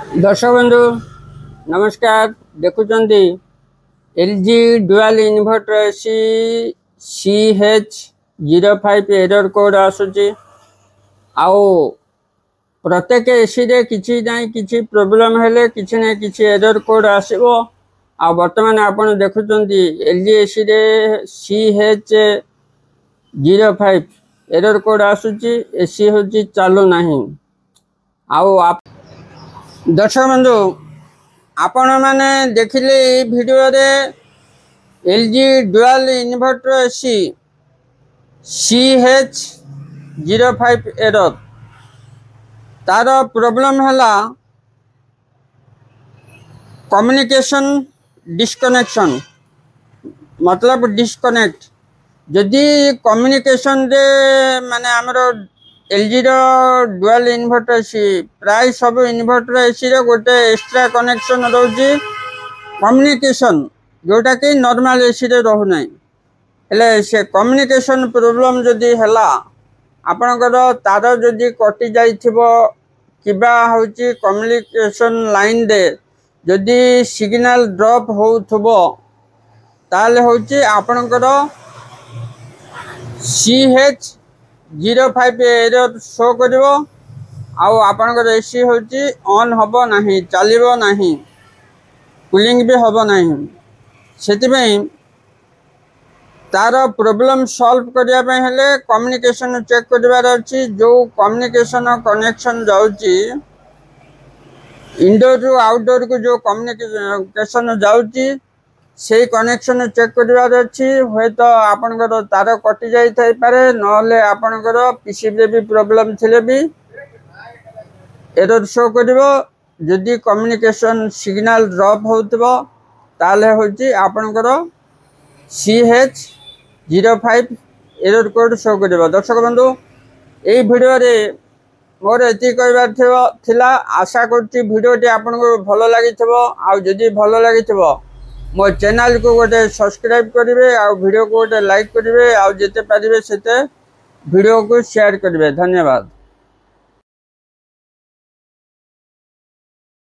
दर्शक बंधु नमस्कार। देखुंत LG dual inverter AC CH05 error code आसूची। आओ प्रत्येक एसी रे किछि नाही किछि प्रॉब्लम हेले किछि ना किछि एरर कोड आसीबो। आ वर्तमान आपण देखुंत एलजी एसी रे CH05 एरर कोड आसूची। एसी होची चालू नाही। आओ दर्शक बंधु आपण मैंने देखिले वीडियो रे LG dual inverter AC CH05 error तार प्रॉब्लम हैला कम्युनिकेशन डिस्कनेक्शन मतलब डिस्कनेक्ट। जदि कम्युनिकेशन रे माने हमरो एलजी रो डुआल इन्वर्टर एसी प्राय सब इन्वर्टर एसी रे गोटे एक्स्ट्रा कनेक्शन रोजी कम्युनिकेशन जोटा कि नॉर्मल एसी रे रहु नै। हेले से कम्युनिकेशन प्रॉब्लम जदि हैला आपनकर तार जदि कटि जाइथिबो किबा होची कम्युनिकेशन लाइन दे जदि सिग्नल ड्रॉप होउथबो ताले होची आपनकर CH05 एरर शो करिवो। आउ आपनकर एसी होची ऑन हबो नाही, चलिबो नाही, कूलिंग भी हबो नाही। सेति पई तार प्रॉब्लम सॉल्व करिया पे हेले कम्युनिकेशन चेक करिवार अछि। जो कम्युनिकेशन कनेक्शन जाउची इंडोर टू आउटडोर को जो कम्युनिकेशन जाउची से कनेक्शन चेक करिवार अछि। होय तो आपनकर तार कटि जाई थाई पारे नले आपनकर पीसीबी रे भी प्रॉब्लम थिले भी एरर शो करिवो। जदि कम्युनिकेशन सिग्नल ड्रॉप होतबो ताले होची आपनकर CH05 एरर कोड शो करिवो। दर्शक बंधु एई वीडियो रे मोर एति कहबार थिला। आशा करछि वीडियोटी आपनको भलो लागिथिबो। आ जदि भलो लागिथिबो मो चैनल को गोटे सब्सक्राइब करिवे आ वीडियो को गोटे लाइक करिवे आ जेते पारिवे सेते वीडियो को शेयर करिवे। धन्यवाद।